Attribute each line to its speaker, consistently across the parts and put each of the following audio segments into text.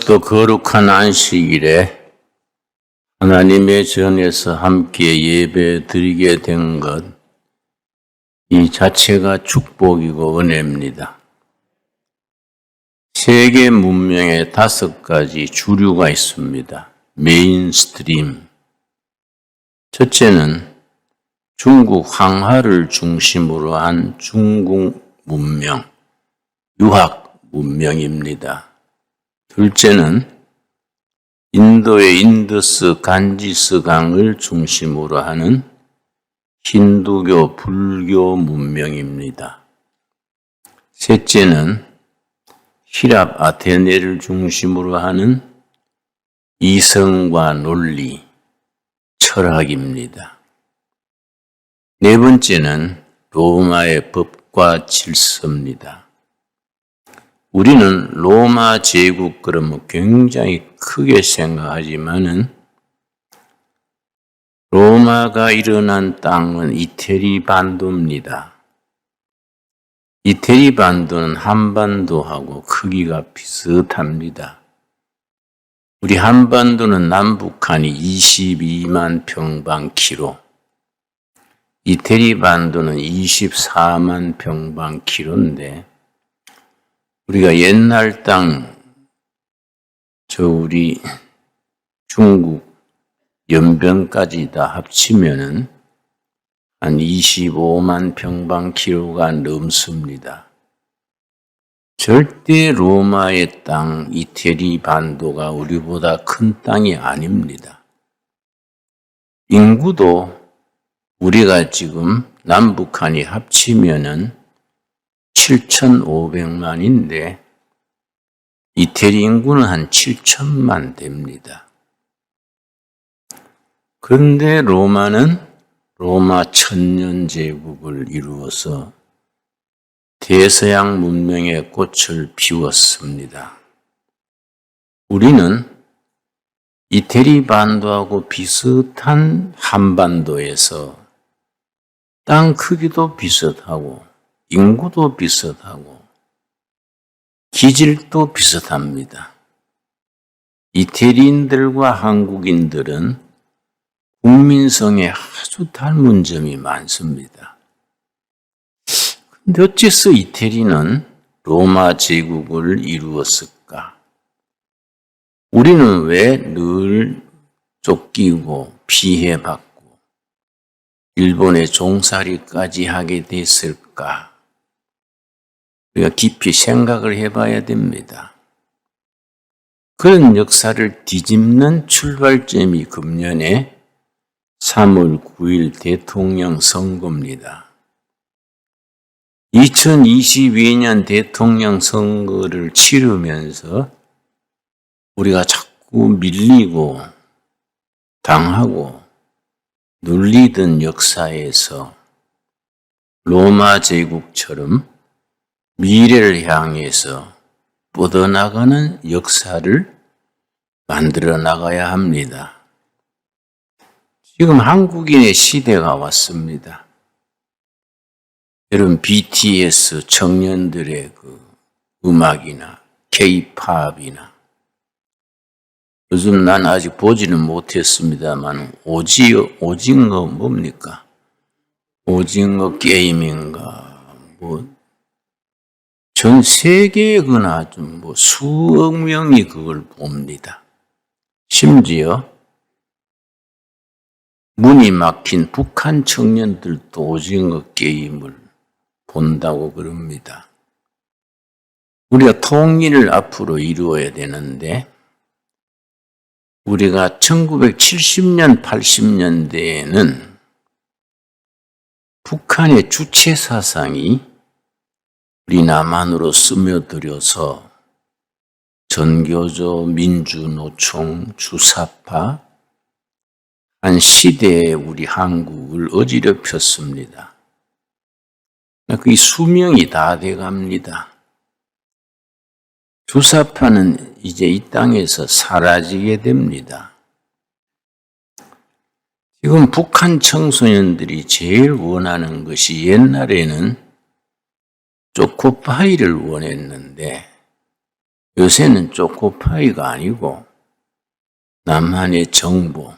Speaker 1: 이것도 거룩한 안식일에 하나님의 전에서 함께 예배 드리게 된 것, 이 자체가 축복이고 은혜입니다. 세계 문명에 5가지 주류가 있습니다. 메인스트림. 첫째는 중국 황하를 중심으로 한 중국 문명, 유학 문명입니다. 둘째는 인도의 인더스 간지스 강을 중심으로 하는 힌두교 불교 문명입니다. 셋째는 히랍 아테네를 중심으로 하는 이성과 논리, 철학입니다. 네 번째는 로마의 법과 질서입니다. 우리는 로마 제국 그러면 굉장히 크게 생각하지만은 로마가 일어난 땅은 이태리 반도입니다. 이태리 반도는 한반도하고 크기가 비슷합니다. 우리 한반도는 남북한이 22만 평방키로, 이태리 반도는 24만 평방키로인데 우리가 옛날 땅, 우리 중국 연변까지 다 합치면은 한 25만 평방키로가 넘습니다. 절대 로마의 땅, 이태리 반도가 우리보다 큰 땅이 아닙니다. 인구도 우리가 지금 남북한이 합치면은 7,500만인데 이태리 인구는 한 7천만 됩니다. 그런데 로마는 로마 천년제국을 이루어서 대서양 문명의 꽃을 피웠습니다. 우리는 이태리 반도하고 비슷한 한반도에서 땅 크기도 비슷하고 인구도 비슷하고 기질도 비슷합니다. 이태리인들과 한국인들은 국민성에 아주 닮은 점이 많습니다. 그런데 어째서 이태리는 로마 제국을 이루었을까? 우리는 왜 늘 쫓기고 피해받고 일본의 종살이까지 하게 됐을까? 우리가 깊이 생각을 해봐야 됩니다. 그런 역사를 뒤집는 출발점이 금년에 3월 9일 대통령 선거입니다. 2022년 대통령 선거를 치르면서 우리가 자꾸 밀리고 당하고 눌리던 역사에서 로마 제국처럼 미래를 향해서 뻗어나가는 역사를 만들어 나가야 합니다. 지금 한국인의 시대가 왔습니다. 여러분 BTS 청년들의 그 음악이나 K-팝이나 요즘 난 아직 보지는 못했습니다만 오징어 뭡니까? 오징어 게임인가 전 세계거나 좀 수억 명이 그걸 봅니다. 심지어 문이 막힌 북한 청년들도 오징어 게임을 본다고 그럽니다. 우리가 통일을 앞으로 이루어야 되는데 우리가 1970년, 80년대에는 북한의 주체 사상이 우리 남한으로 스며들어서 전교조, 민주노총, 주사파 한 시대에 우리 한국을 어지럽혔습니다. 그 수명이 다 돼갑니다. 주사파는 이제 이 땅에서 사라지게 됩니다. 지금 북한 청소년들이 제일 원하는 것이 옛날에는 초코파이를 원했는데 요새는 초코파이가 아니고 나만의 정보,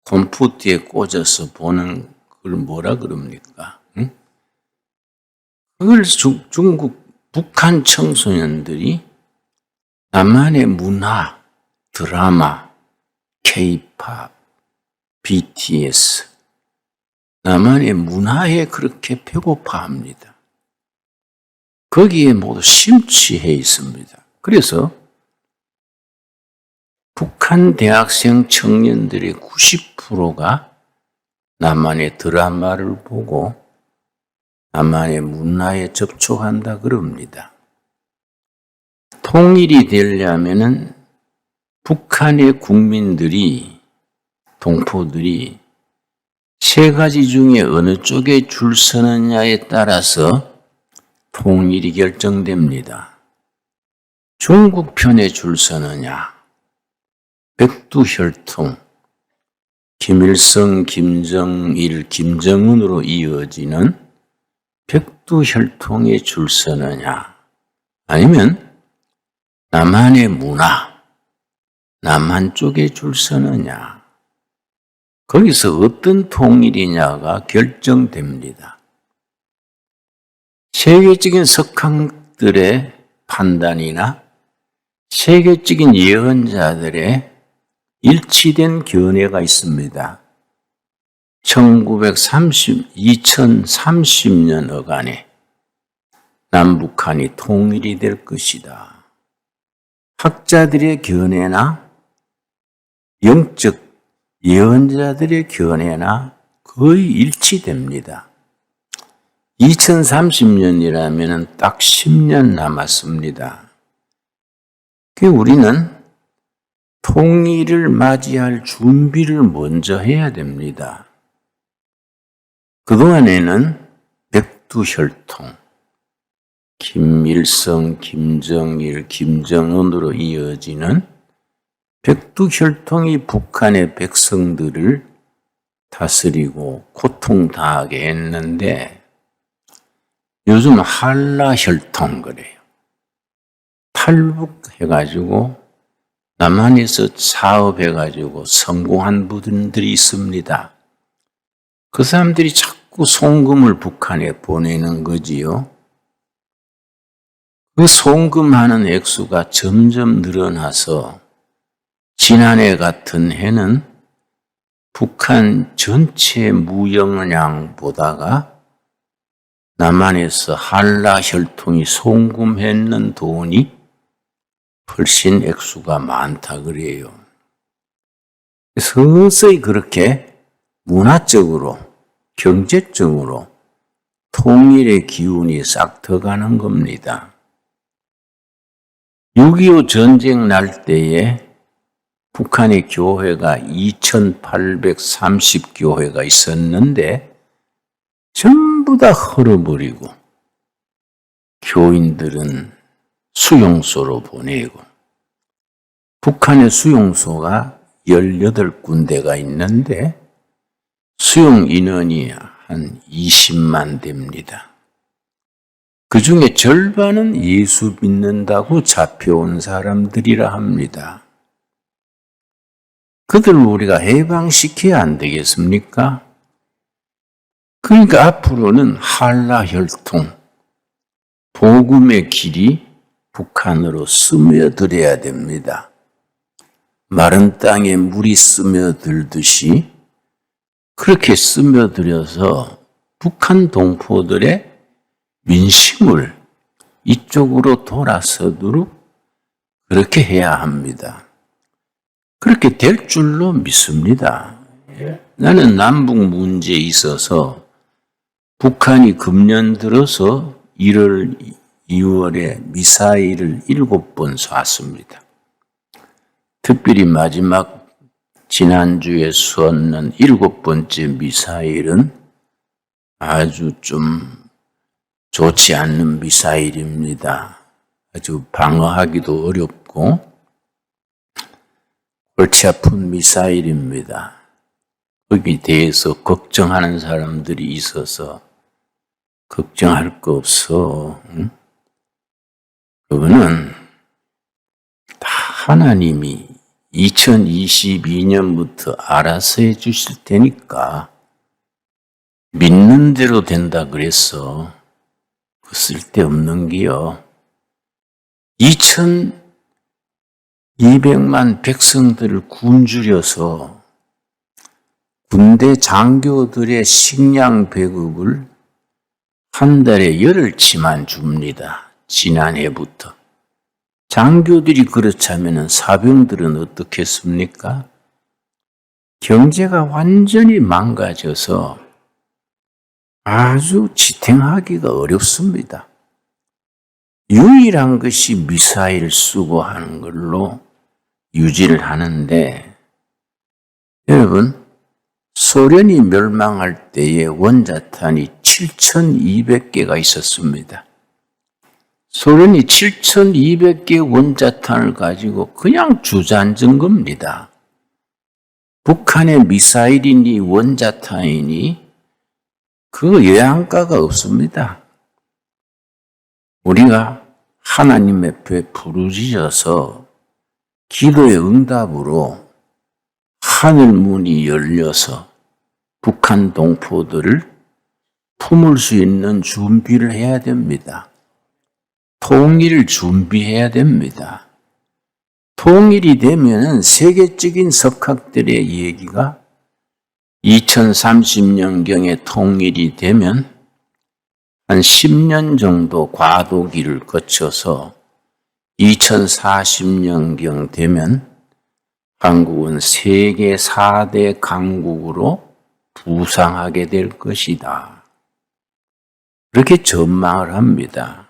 Speaker 1: 컴퓨터에 꽂아서 보는 그걸 뭐라 그럽니까? 응? 그걸 중국, 북한 청소년들이 나만의 문화, 드라마, K-팝, BTS, 나만의 문화에 그렇게 배고파합니다. 거기에 모두 심취해 있습니다. 그래서 북한 대학생 청년들의 90%가 나만의 드라마를 보고 나만의 문화에 접촉한다 그럽니다. 통일이 되려면은 북한의 국민들이, 동포들이 세 가지 중에 어느 쪽에 줄 서느냐에 따라서 통일이 결정됩니다. 중국 편에 줄 서느냐, 백두혈통, 김일성, 김정일, 김정은으로 이어지는 백두혈통에 줄 서느냐, 아니면 남한의 문화, 남한 쪽에 줄 서느냐, 거기서 어떤 통일이냐가 결정됩니다. 세계적인 석학들의 판단이나 세계적인 예언자들의 일치된 견해가 있습니다. 2030년 어간에 남북한이 통일이 될 것이다. 학자들의 견해나 영적 예언자들의 견해나 거의 일치됩니다. 2030년이라면 딱 10년 남았습니다. 우리는 통일을 맞이할 준비를 먼저 해야 됩니다. 그동안에는 백두혈통, 김일성, 김정일, 김정은으로 이어지는 백두혈통이 북한의 백성들을 다스리고 고통당하게 했는데 요즘 한라혈통 그래요. 탈북해가지고 남한에서 사업해가지고 성공한 분들이 있습니다. 그 사람들이 자꾸 송금을 북한에 보내는 거지요. 그 송금하는 액수가 점점 늘어나서 지난해 같은 해는 북한 전체 무역량보다가 남한에서 한라혈통이 송금했는 돈이 훨씬 액수가 많다 그래요. 서서히 그렇게 문화적으로, 경제적으로 통일의 기운이 싹 터가는 겁니다. 6.25 전쟁 날 때에 북한의 교회가 2,830교회가 있었는데 전부 다 헐어버리고 교인들은 수용소로 보내고 북한의 수용소가 18군데가 있는데 수용 인원이 한 20만 됩니다. 그 중에 절반은 예수 믿는다고 잡혀온 사람들이라 합니다. 그들을 우리가 해방시켜야 안 되겠습니까? 그러니까 앞으로는 한라혈통, 복음의 길이 북한으로 스며들어야 됩니다. 마른 땅에 물이 스며들듯이 그렇게 스며들어서 북한 동포들의 민심을 이쪽으로 돌아서도록 그렇게 해야 합니다. 그렇게 될 줄로 믿습니다. 나는 남북 문제에 있어서 북한이 금년 들어서 1월, 2월에 미사일을 7번 쐈습니다. 특별히 마지막 지난주에 쏘는 7번째 미사일은 아주 좀 좋지 않는 미사일입니다. 아주 방어하기도 어렵고 골치 아픈 미사일입니다. 거기에 대해서 걱정하는 사람들이 있어서 걱정할 거 없어. 그거는 하나님이 2022년부터 알아서 해 주실 테니까 믿는 대로 된다 그랬어. 그 쓸데없는 게요. 2200만 백성들을 굶주려서 군대 장교들의 식량 배급을 한 달에 8치만 줍니다. 지난해부터. 장교들이 그렇자면 사병들은 어떻겠습니까? 경제가 완전히 망가져서 아주 지탱하기가 어렵습니다. 유일한 것이 미사일 쓰고 하는 걸로 유지를 하는데, 여러분, 소련이 멸망할 때에 원자탄이 7,200개가 있었습니다. 소련이 7,200개 원자탄을 가지고 그냥 주저앉은 겁니다. 북한의 미사일이니 원자탄이니 그 영양가가 없습니다. 우리가 하나님 앞에 부르짖어서 기도의 응답으로 하늘 문이 열려서 북한 동포들을 품을 수 있는 준비를 해야 됩니다. 통일을 준비해야 됩니다. 통일이 되면 세계적인 석학들의 얘기가 2030년경에 통일이 되면 한 10년 정도 과도기를 거쳐서 2040년경 되면 한국은 세계 4대 강국으로 부상하게 될 것이다. 그렇게 전망을 합니다.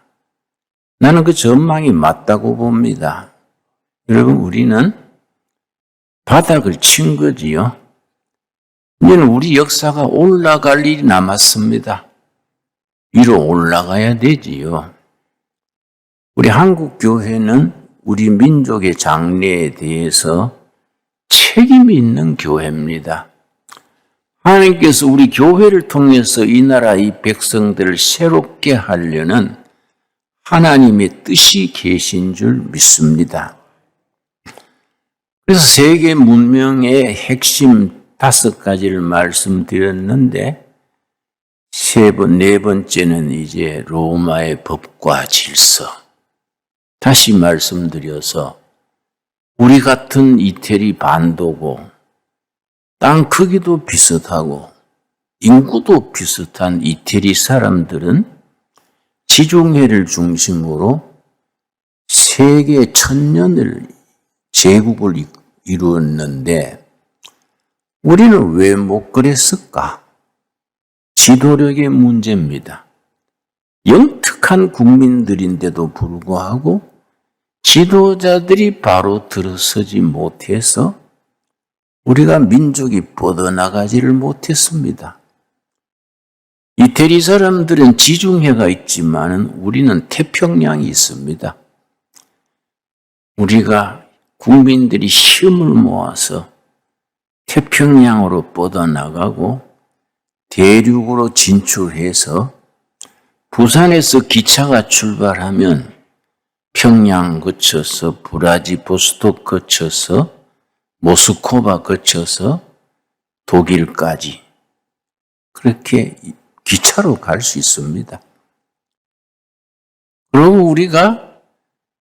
Speaker 1: 나는 그 전망이 맞다고 봅니다. 여러분, 우리는 바닥을 친 거지요. 이제는 우리 역사가 올라갈 일이 남았습니다. 위로 올라가야 되지요. 우리 한국교회는 우리 민족의 장래에 대해서 책임이 있는 교회입니다. 하나님께서 우리 교회를 통해서 이 나라 이 백성들을 새롭게 하려는 하나님의 뜻이 계신 줄 믿습니다. 그래서 세계 문명의 핵심 5가지를 말씀드렸는데 네 번째는 이제 로마의 법과 질서. 다시 말씀드려서 우리 같은 이태리 반도고 땅 크기도 비슷하고 인구도 비슷한 이태리 사람들은 지중해를 중심으로 세계 1000년을 제국을 이루었는데 우리는 왜 못 그랬을까? 지도력의 문제입니다. 영특한 국민들인데도 불구하고 지도자들이 바로 들어서지 못해서 우리가 민족이 뻗어나가지를 못했습니다. 이태리 사람들은 지중해가 있지만 우리는 태평양이 있습니다. 우리가 국민들이 힘을 모아서 태평양으로 뻗어나가고 대륙으로 진출해서 부산에서 기차가 출발하면 평양 거쳐서 브라지보스톡 거쳐서 모스크바 거쳐서 독일까지 그렇게 기차로 갈 수 있습니다. 그리고 우리가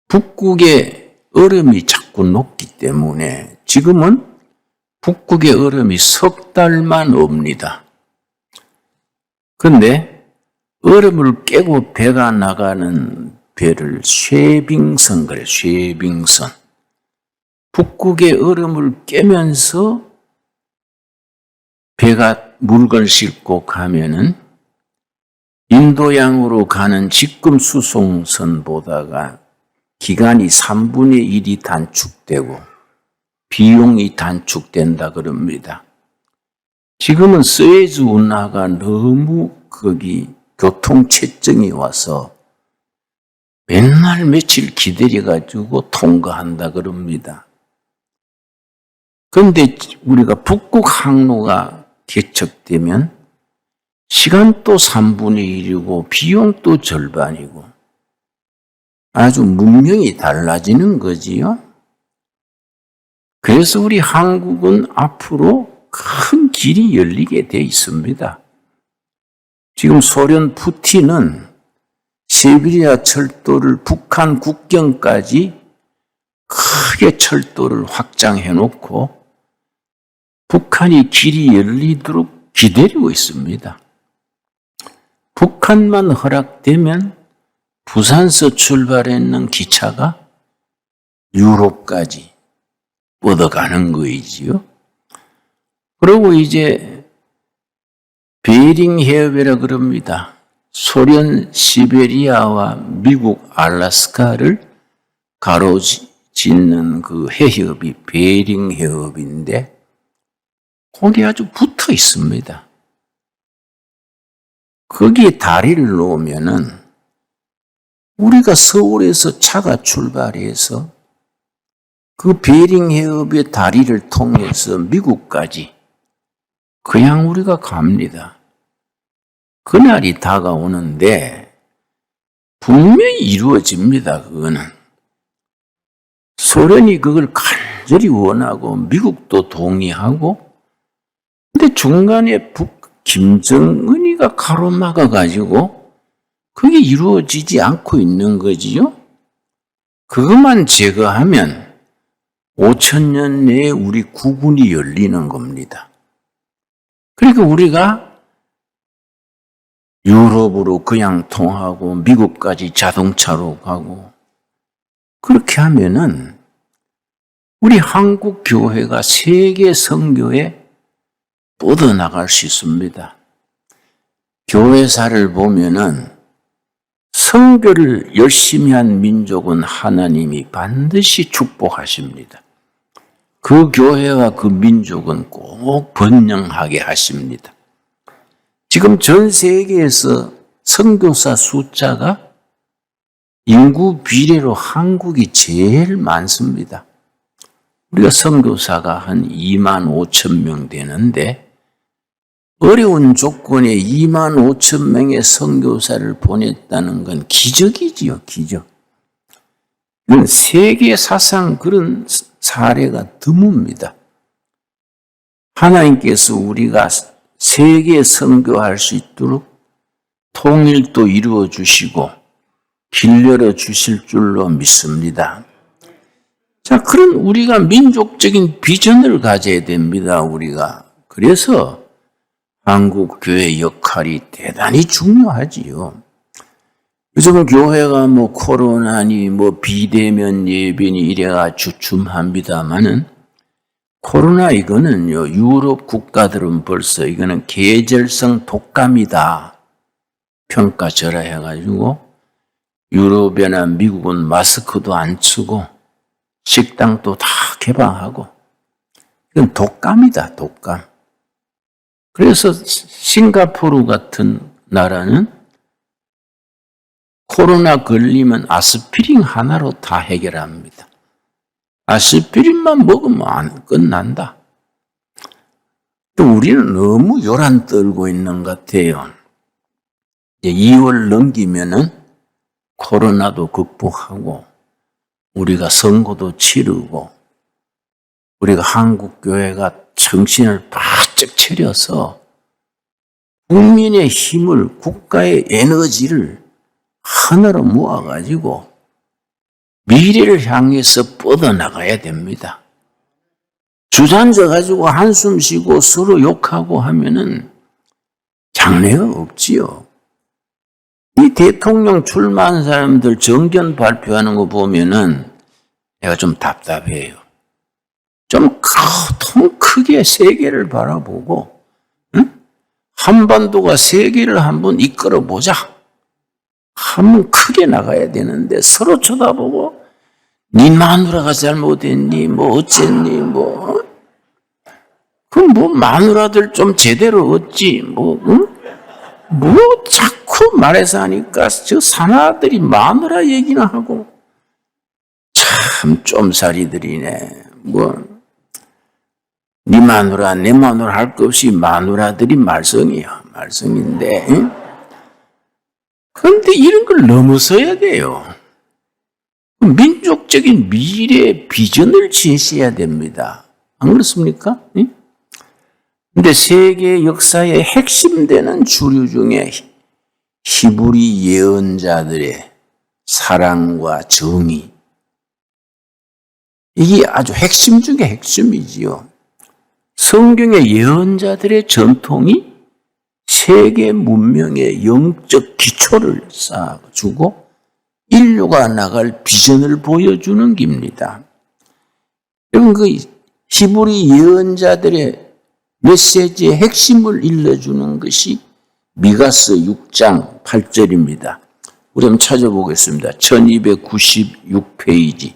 Speaker 1: 북극의 얼음이 자꾸 녹기 때문에 지금은 북극의 얼음이 석 달만 옵니다. 그런데 얼음을 깨고 배가 나가는 배를 쉐빙선 그래요. 쉐빙선. 북극의 얼음을 깨면서 배가 물건을 싣고 가면은 인도양으로 가는 직금 수송선보다가 기간이 3분의 1이 단축되고 비용이 단축된다 그럽니다. 지금은 스에즈 운하가 너무 거기 교통체증이 와서 맨날 며칠 기다려가지고 통과한다 그럽니다. 그런데 우리가 북극 항로가 개척되면 시간도 3분의 1이고 비용도 절반이고 아주 문명이 달라지는 거지요. 그래서 우리 한국은 앞으로 큰 길이 열리게 돼 있습니다. 지금 소련 푸틴은 시베리아 철도를 북한 국경까지 크게 철도를 확장해 놓고 북한이 길이 열리도록 기다리고 있습니다. 북한만 허락되면 부산서 출발했는 기차가 유럽까지 뻗어가는 거이지요. 그리고 이제 베링 해협이라 그럽니다. 소련 시베리아와 미국 알래스카를 가로짓는 그 해협이 베링 해협인데 거기 아주 붙어 있습니다. 거기에 다리를 놓으면은 우리가 서울에서 차가 출발해서 그 베링 해협의 다리를 통해서 미국까지 그냥 우리가 갑니다. 그날이 다가오는데 분명히 이루어집니다. 그거는. 소련이 그걸 간절히 원하고 미국도 동의하고 근데 중간에 김정은이가 가로막아 가지고 그게 이루어지지 않고 있는 거지요. 그것만 제거하면 5,000년 내에 우리 국운이 열리는 겁니다. 그러니까 우리가 유럽으로 그냥 통하고 미국까지 자동차로 가고 그렇게 하면은 우리 한국 교회가 세계 선교에 뻗어나갈 수 있습니다. 교회사를 보면은 선교를 열심히 한 민족은 하나님이 반드시 축복하십니다. 그 교회와 그 민족은 꼭 번영하게 하십니다. 지금 전 세계에서 선교사 숫자가 인구 비례로 한국이 제일 많습니다. 우리가 선교사가 한 2만 5천 명 되는데 어려운 조건에 2만 5천 명의 선교사를 보냈다는 건 기적이지요, 기적. 세계 사상 그런 사례가 드뭅니다. 하나님께서 우리가 세계 선교할 수 있도록 통일도 이루어 주시고 길 열어 주실 줄로 믿습니다. 자, 그런 우리가 민족적인 비전을 가져야 됩니다, 우리가. 그래서 한국 교회 역할이 대단히 중요하지요. 요즘 교회가 뭐 코로나니 뭐 비대면 예배니 이래가 주춤합니다마는 코로나 이거는요, 유럽 국가들은 벌써 이거는 계절성 독감이다 평가절하해가지고 유럽이나 미국은 마스크도 안 쓰고 식당도 다 개방하고 이건 독감이다, 독감. 그래서 싱가포르 같은 나라는 코로나 걸리면 아스피린 하나로 다 해결합니다. 아스피린만 먹으면 끝난다. 또 우리는 너무 요란 떨고 있는 것 같아요. 이제 2월 넘기면은 코로나도 극복하고 우리가 선거도 치르고 우리가 한국교회가 정신을 바짝 차려서 국민의 힘을 국가의 에너지를 하나로 모아가지고 미래를 향해서 뻗어나가야 됩니다. 주저앉아 가지고 한숨 쉬고 서로 욕하고 하면은 장래가 없지요. 이 대통령 출마한 사람들 정견 발표하는 거 보면은 내가 좀 답답해요. 좀 통 크게 세계를 바라보고 한반도가 세계를 한번 이끌어 보자. 한번 크게 나가야 되는데 서로 쳐다보고 네 마누라가 잘못했니 뭐 어쨌니 그럼 뭐 마누라들 좀 제대로 얻지 뭐 자꾸 말해서 하니까 저 사나들이 마누라 얘기나 하고 참 쫌살이들이네. 네 마누라 내 마누라 할 것 없이 마누라들이 말썽이야. 말썽인데 그런데 이런 걸 넘어서야 돼요. 민족적인 미래 비전을 제시해야 됩니다. 안 그렇습니까? 근데 세계 역사의 핵심되는 주류 중에 히브리 예언자들의 사랑과 정의, 이게 아주 핵심 중에 핵심이지요. 성경의 예언자들의 전통이 세계 문명의 영적 기초를 쌓아주고 인류가 나갈 비전을 보여주는 겁니다. 여러분, 그 히브리 예언자들의 메시지의 핵심을 일러주는 것이 미가서 6장 8절입니다. 우리 한번 찾아보겠습니다. 1296페이지.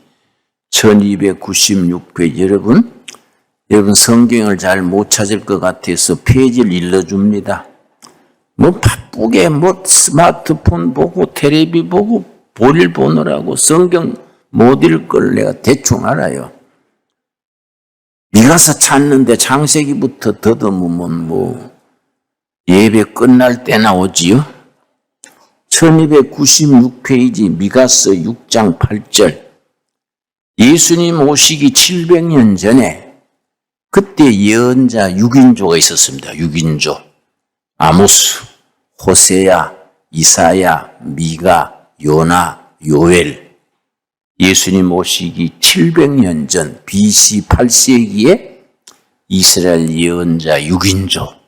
Speaker 1: 1296페이지. 여러분 성경을 잘 못 찾을 것 같아서 페이지를 일러줍니다. 바쁘게 스마트폰 보고 텔레비 보고 볼일 보느라고 성경 못 읽을 걸 내가 대충 알아요. 미가서 찾는데 창세기부터 더듬으면 예배 끝날 때나 오지요. 1296페이지 미가서 6장 8절. 예수님 오시기 700년 전에 그때 예언자 6인조가 있었습니다. 6인조. 아모스, 호세야, 이사야, 미가, 요나, 요엘. 예수님 오시기 700년 전 BC 8세기에 이스라엘 예언자 6인조.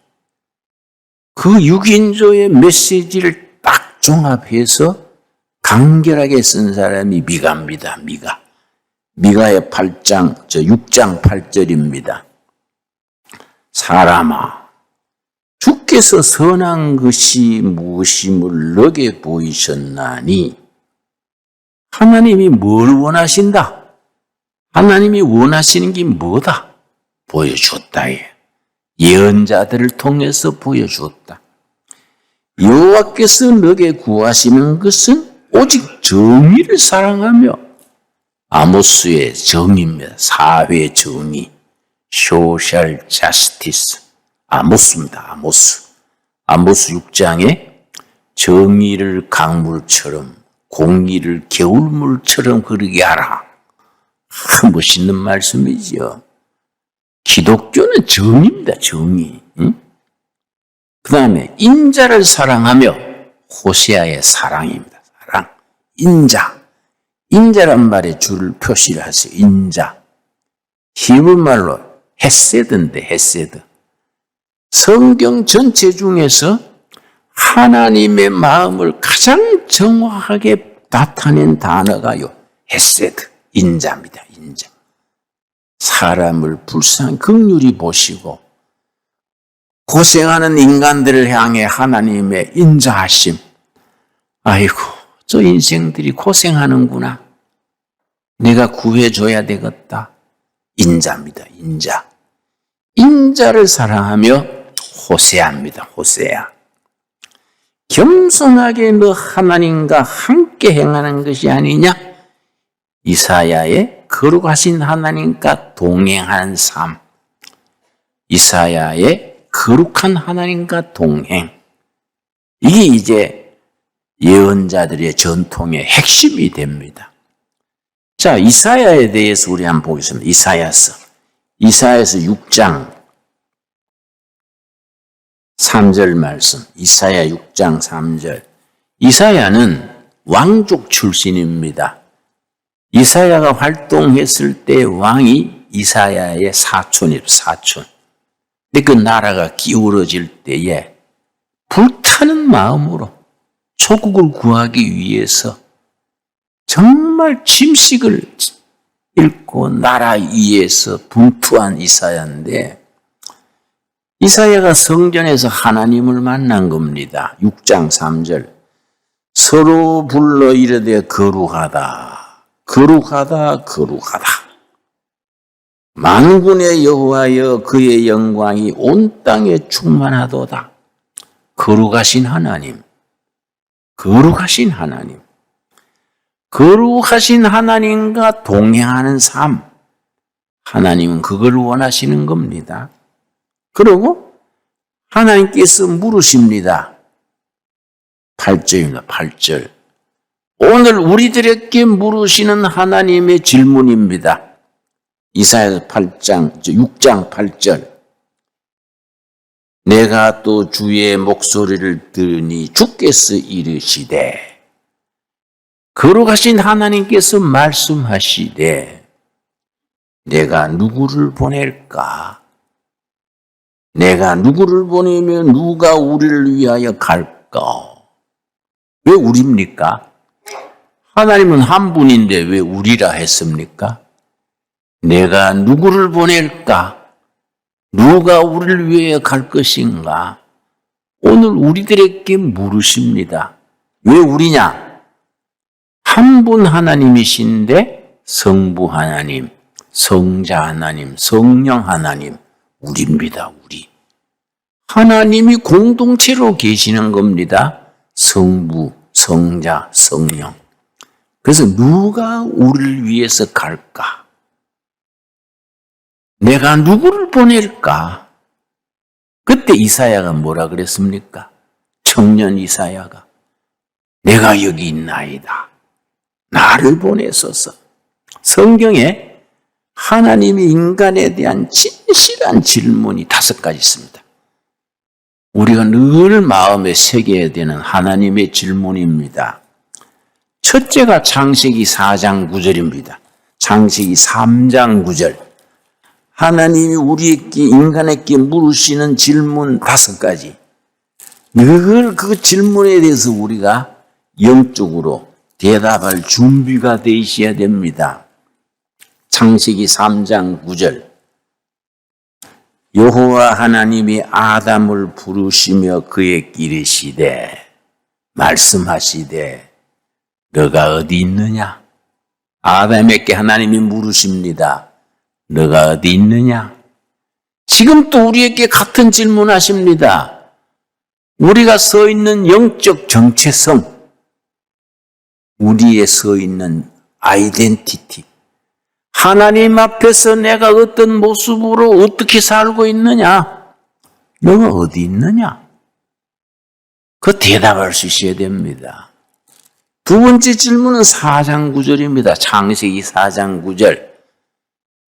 Speaker 1: 그 6인조의 메시지를 딱 종합해서 간결하게 쓴 사람이 미가입니다. 미가의 6장 8절입니다. 사람아, 주께서 선한 것이 무엇임을 너게 보이셨나니. 하나님이 뭘 원하신다? 하나님이 원하시는 게 뭐다? 보여주었다. 예언자들을 통해서 보여주었다. 여호와께서 너게 구하시는 것은 오직 정의를 사랑하며, 아모스의 정의입니다. 사회 정의, social justice. 아모스입니다. 아모스 6장에 정의를 강물처럼 공의를 개울물처럼 흐르게 하라. 멋있는 말씀이지요. 기독교는 정의입니다. 정의. 그 다음에 인자를 사랑하며, 호세아의 사랑입니다. 사랑. 인자란 말에 줄을 표시를 하세요. 인자. 히브리말로 헤세드인데, 헤세드. 성경 전체 중에서 하나님의 마음을 가장 정확하게 나타낸 단어가요, 헤세드, 인자입니다. 인자. 사람을 불쌍히 긍휼히 보시고 고생하는 인간들을 향해 하나님의 인자하심. 아이고, 저 인생들이 고생하는구나. 내가 구해줘야 되겠다. 인자입니다. 인자를 사랑하며 호세아입니다. 호세아. 겸손하게 너 하나님과 함께 행하는 것이 아니냐? 이사야의 거룩하신 하나님과 동행하는 삶. 이사야의 거룩한 하나님과 동행. 이게 이제 예언자들의 전통의 핵심이 됩니다. 자, 이사야에 대해서 우리 한번 보겠습니다. 이사야서 6장 3절 말씀. 이사야 6장 3절. 이사야는 왕족 출신입니다. 이사야가 활동했을 때 왕이 이사야의 사촌입니다. 사촌. 근데 그 나라가 기울어질 때에 불타는 마음으로 조국을 구하기 위해서 정말 침식을 읽고 나라 위에서 분투한 이사야인데, 이사야가 성전에서 하나님을 만난 겁니다. 6장 3절. 서로 불러 이르되 거룩하다. 거룩하다. 거룩하다. 만군의 여호와여, 그의 영광이 온 땅에 충만하도다. 거룩하신 하나님. 거룩하신 하나님. 거룩하신 하나님과 동행하는 삶. 하나님은 그걸 원하시는 겁니다. 그리고 하나님께서 물으십니다. 8절입니다. 8절. 오늘 우리들에게 물으시는 하나님의 질문입니다. 이사야 6장 8절. 내가 또 주의 목소리를 들으니 주께서 이르시되, 거룩하신 하나님께서 말씀하시되, 내가 누구를 보낼까? 내가 누구를 보내면 누가 우리를 위하여 갈까? 왜 우리입니까? 하나님은 한 분인데 왜 우리라 했습니까? 내가 누구를 보낼까? 누가 우리를 위해 갈 것인가? 오늘 우리들에게 물으십니다. 왜 우리냐? 한 분 하나님이신데 성부 하나님, 성자 하나님, 성령 하나님, 우리입니다. 우리. 하나님이 공동체로 계시는 겁니다. 성부, 성자, 성령. 그래서 누가 우리를 위해서 갈까? 내가 누구를 보낼까? 그때 이사야가 뭐라 그랬습니까? 청년 이사야가 내가 여기 있나이다. 나를 보내소서. 성경에 하나님이 인간에 대한 진실한 질문이 5가지 있습니다. 우리가 늘 마음에 새겨야 되는 하나님의 질문입니다. 첫째가 창세기 4장 9절입니다. 창세기 3장 9절. 하나님이 우리에게, 인간에게 물으시는 질문 5가지. 늘 그 질문에 대해서 우리가 영적으로 대답할 준비가 되어 있어야 됩니다. 창세기 3장 9절. 여호와 하나님이 아담을 부르시며 그에게 이르시되, 말씀하시되, 너가 어디 있느냐? 아담에게 하나님이 물으십니다. 너가 어디 있느냐? 지금 또 우리에게 같은 질문하십니다. 우리가 서 있는 영적 정체성, 우리의 서 있는 아이덴티티, 하나님 앞에서 내가 어떤 모습으로 어떻게 살고 있느냐? 너가 어디 있느냐? 그 대답할 수 있어야 됩니다. 두 번째 질문은 4장 9절입니다. 창세기 4장 9절.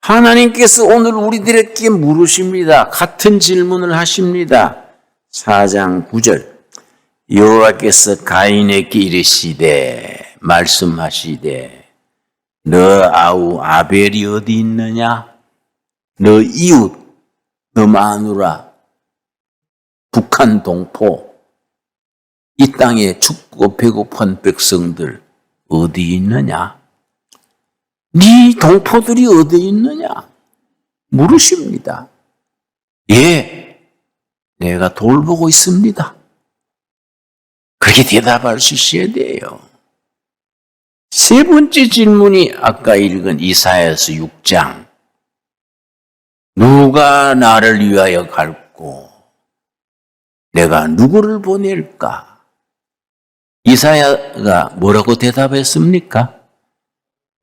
Speaker 1: 하나님께서 오늘 우리들에게 물으십니다. 같은 질문을 하십니다. 4장 9절. 여호와께서 가인에게 이르시되, 말씀하시되, 너 아우 아벨이 어디 있느냐? 너 이웃, 너 마누라, 북한 동포, 이 땅에 춥고 배고픈 백성들 어디 있느냐? 네 동포들이 어디 있느냐? 물으십니다. 예, 내가 돌보고 있습니다. 그렇게 대답할 수 있어야 돼요. 세 번째 질문이 아까 읽은 이사야서 6장. 누가 나를 위하여 갈고 내가 누구를 보낼까? 이사야가 뭐라고 대답했습니까?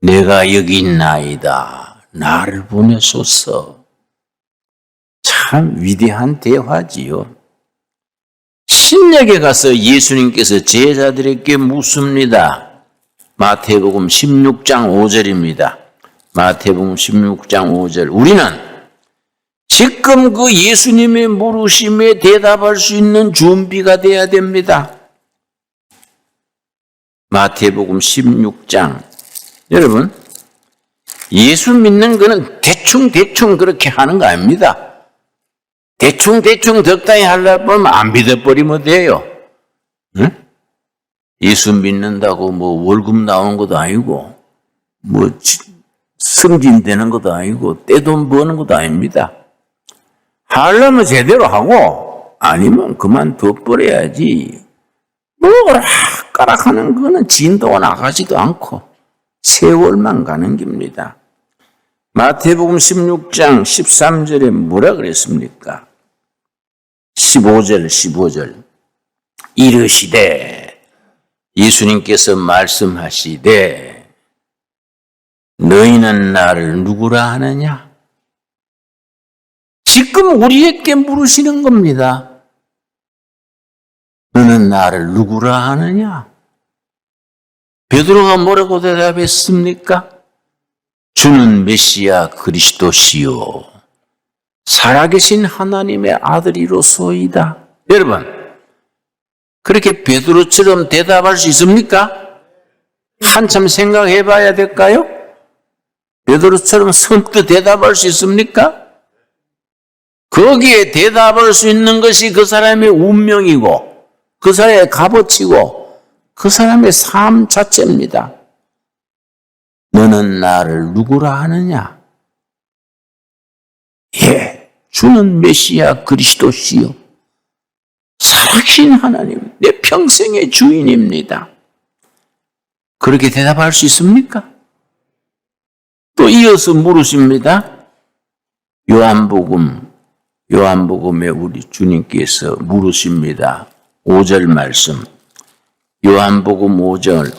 Speaker 1: 내가 여기 있나이다. 나를 보내소서. 참 위대한 대화지요. 신약에 가서 예수님께서 제자들에게 묻습니다. 마태복음 16장 5절입니다. 마태복음 16장 5절. 우리는 지금 그 예수님의 물으심에 대답할 수 있는 준비가 돼야 됩니다. 마태복음 16장. 여러분, 예수 믿는 거는 대충 그렇게 하는 거 아닙니다. 대충 적당히 하려고 보면 안 믿어버리면 돼요. 응? 예수 믿는다고 뭐 월급 나오는 것도 아니고, 뭐 승진되는 것도 아니고, 떼돈 버는 것도 아닙니다. 하려면 제대로 하고, 아니면 그만둬버려야지. 뭐 오락가락하는 거는 진도가 나가지도 않고 세월만 가는 겁니다. 마태복음 16장 13절에 뭐라 그랬습니까? 15절 이르시되, 예수님께서 말씀하시되, 너희는 나를 누구라 하느냐? 지금 우리에게 물으시는 겁니다. 너는 나를 누구라 하느냐? 베드로가 뭐라고 대답했습니까? 주는 메시아 그리스도시요 살아계신 하나님의 아들이로소이다. 여러분, 그렇게 베드로처럼 대답할 수 있습니까? 한참 생각해 봐야 될까요? 베드로처럼 선뜻 대답할 수 있습니까? 거기에 대답할 수 있는 것이 그 사람의 운명이고 그 사람의 값어치고 그 사람의 삶 자체입니다. 너는 나를 누구라 하느냐? 예, 주는 메시아 그리스도시요 살아계신 하나님, 내 평생의 주인입니다. 그렇게 대답할 수 있습니까? 또 이어서 물으십니다. 요한복음에 우리 주님께서 물으십니다. 5절 말씀. 요한복음 5절,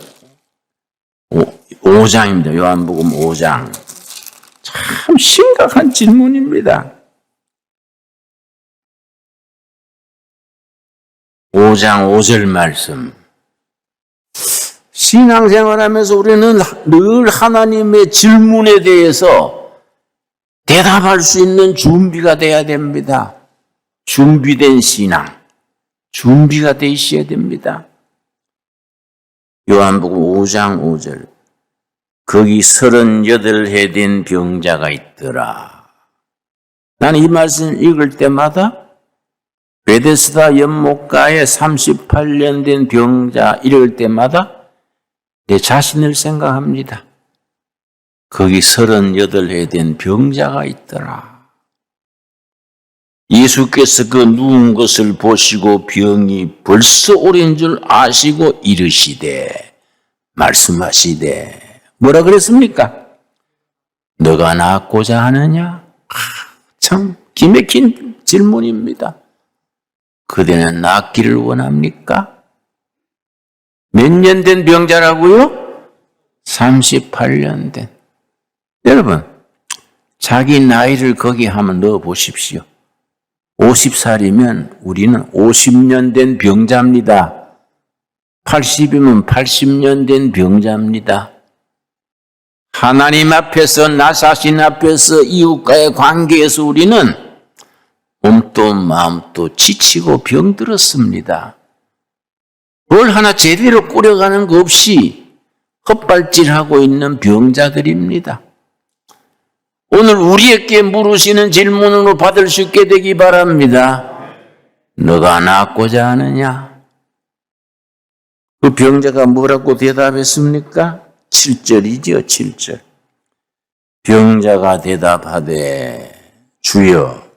Speaker 1: 5장입니다. 요한복음 5장. 참 심각한 질문입니다. 5장 5절 말씀. 신앙생활하면서 우리는 늘 하나님의 질문에 대해서 대답할 수 있는 준비가 돼야 됩니다. 준비된 신앙, 준비가 돼 있어야 됩니다. 요한복음 5장 5절. 거기 38해 된 병자가 있더라. 나는 이 말씀 읽을 때마다 베데스다 연못가에 38년 된 병자 읽을 때마다 내 자신을 생각합니다. 거기 38해 된 병자가 있더라. 예수께서 그 누운 것을 보시고 병이 벌써 오랜 줄 아시고 이르시되 말씀하시되 뭐라 그랬습니까? 너가 낫고자 하느냐? 참 기맥힌 질문입니다. 그대는 낫기를 원합니까? 몇 년 된 병자라고요? 38년 된. 여러분, 자기 나이를 거기 한번 넣어 보십시오. 50살이면 우리는 50년 된 병자입니다. 80이면 80년 된 병자입니다. 하나님 앞에서, 나 자신 앞에서, 이웃과의 관계에서 우리는 몸도 마음도 지치고 병들었습니다. 뭘 하나 제대로 꾸려가는 거 없이 헛발질하고 있는 병자들입니다. 오늘 우리에게 물으시는 질문으로 받을 수 있게 되기 바랍니다. 너가 낫고자 하느냐? 그 병자가 뭐라고 대답했습니까? 7절이죠, 7절. 병자가 대답하되 주여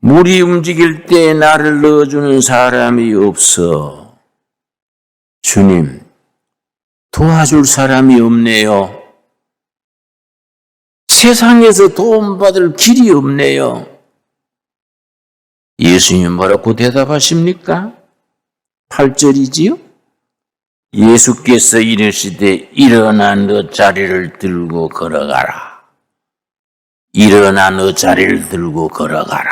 Speaker 1: 물이 움직일 때 나를 넣어주는 사람이 없어. 주님, 도와줄 사람이 없네요. 세상에서 도움받을 길이 없네요. 예수님 뭐라고 대답하십니까? 8절이지요? 예수께서 이르시되 일어나 너 자리를 들고 걸어가라. 일어나 너 자리를 들고 걸어가라.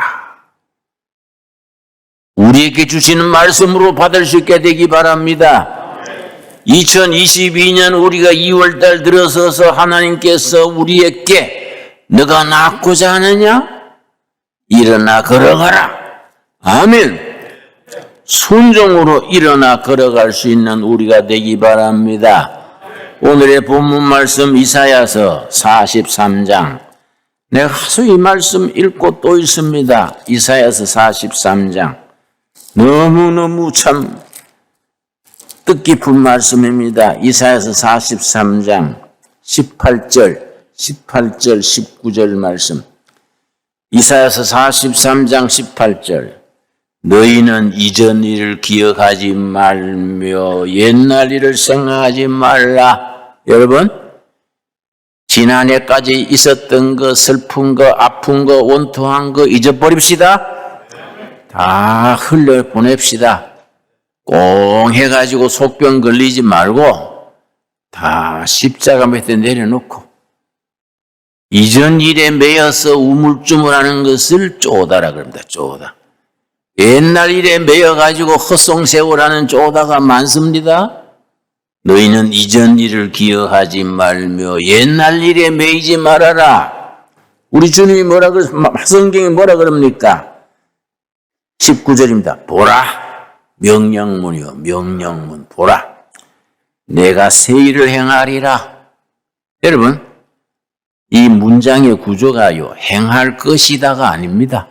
Speaker 1: 우리에게 주시는 말씀으로 받을 수 있게 되기 바랍니다. 2022년 우리가 2월달 들어서서 하나님께서 우리에게 너가 낫고자 하느냐? 일어나 걸어가라. 아멘. 순종으로 일어나 걸어갈 수 있는 우리가 되기 바랍니다. 오늘의 본문 말씀 이사야서 43장. 내가 하도 이 말씀 읽고 또 읽습니다. 이사야서 43장. 너무너무 참 뜻깊은 말씀입니다. 이사야서 43장 18절, 19절 말씀. 이사야서 43장 18절. 너희는 이전 일을 기억하지 말며 옛날 일을 생각하지 말라. 여러분, 지난해까지 있었던 거, 슬픈 거, 아픈 거, 원통한 거 잊어버립시다. 다 흘려보냅시다. 꽁 해가지고 속병 걸리지 말고 다 십자가 밑에 내려놓고 이전 일에 매여서 우물쭈물하는 것을 쪼다라 그럽니다. 쪼다. 옛날 일에 매여가지고 헛송세월하는 쪼다가 많습니다. 너희는 이전 일을 기억하지 말며 옛날 일에 매이지 말아라. 우리 주님이 뭐라 성경에 뭐라 그럽니까? 19절입니다. 보라. 명령문이요. 명령문. 보라. 내가 새 일을 행하리라. 여러분, 이 문장의 구조가요, 행할 것이다가 아닙니다.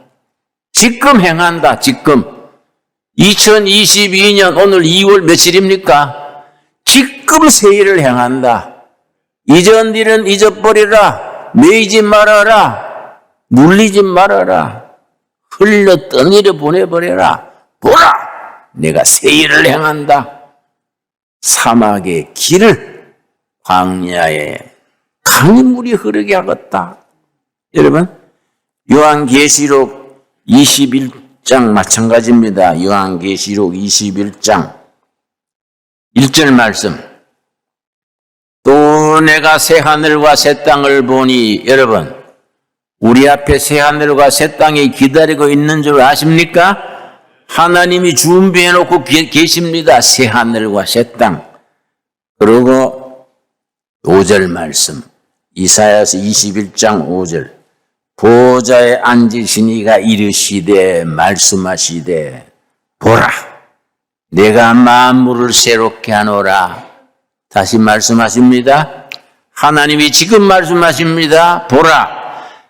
Speaker 1: 지금 행한다, 지금. 2022년 오늘 2월 며칠입니까? 지금 새 일을 행한다. 이전 일은 잊어버리라. 매이지 말아라. 눌리지 말아라. 흘려 떠내려 보내버려라. 보라! 내가 새 일을 행한다. 사막의 길을 광야에 강물이 흐르게 하겠다. 여러분, 요한계시록 21장 마찬가지입니다. 요한계시록 21장 1절 말씀. 또 내가 새 하늘과 새 땅을 보니, 여러분, 우리 앞에 새 하늘과 새 땅이 기다리고 있는 줄 아십니까? 하나님이 준비해 놓고 계십니다. 새 하늘과 새 땅. 그리고 5절 말씀. 이사야서 21장 5절. 보좌에 앉으신 이가 이르시되 말씀하시되 보라 내가 만물을 새롭게 하노라. 다시 말씀하십니다. 하나님이 지금 말씀하십니다. 보라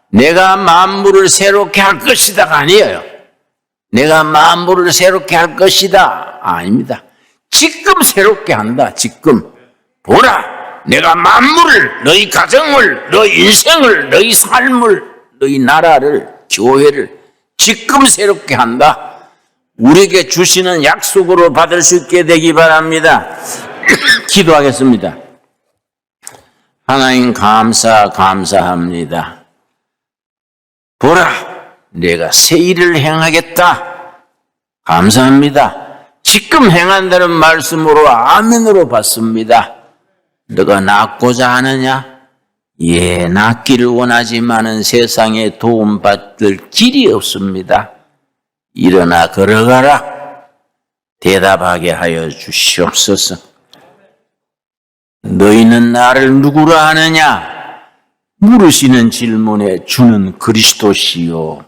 Speaker 1: 내가 만물을 새롭게 할 것이다가 아니에요. 내가 만물을 새롭게 할 것이다. 아닙니다. 지금 새롭게 한다. 지금. 보라 내가 만물을, 너희 가정을, 너희 인생을, 너희 삶을, 너희 나라를, 교회를 지금 새롭게 한다. 우리에게 주시는 약속으로 받을 수 있게 되기 바랍니다. 기도하겠습니다. 하나님 감사합니다. 보라 내가 새 일을 행하겠다. 감사합니다. 지금 행한다는 말씀으로 아멘으로 받습니다. 너가 낫고자 하느냐? 예, 낫기를 원하지만은 세상에 도움받을 길이 없습니다. 일어나 걸어가라. 대답하게 하여 주시옵소서. 너희는 나를 누구라 하느냐? 물으시는 질문에 주는 그리스도시요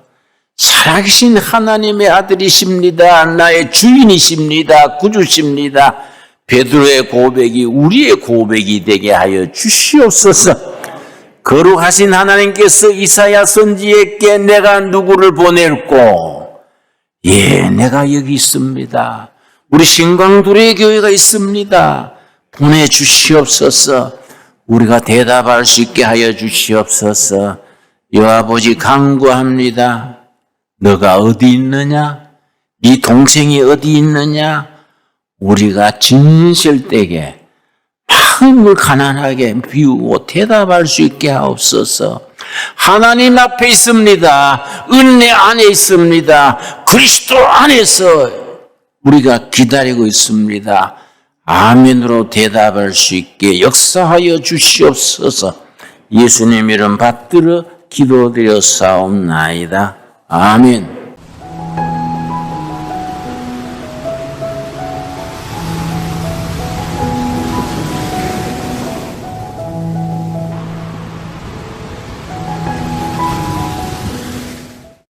Speaker 1: 살아계신 하나님의 아들이십니다. 나의 주인이십니다. 구주십니다. 베드로의 고백이 우리의 고백이 되게 하여 주시옵소서. 거룩하신 하나님께서 이사야 선지에게 내가 누구를 보낼꼬? 예, 내가 여기 있습니다. 우리 신광두레 교회가 있습니다. 보내주시옵소서. 우리가 대답할 수 있게 하여 주시옵소서. 여아버지 간구합니다. 너가 어디 있느냐? 네 동생이 어디 있느냐? 우리가 진실되게 마음을 가난하게 비우고 대답할 수 있게 하옵소서. 하나님 앞에 있습니다. 은혜 안에 있습니다. 그리스도 안에서 우리가 기다리고 있습니다. 아멘으로 대답할 수 있게 역사하여 주시옵소서. 예수님 이름 받들어 기도드려 사옵나이다. 아멘.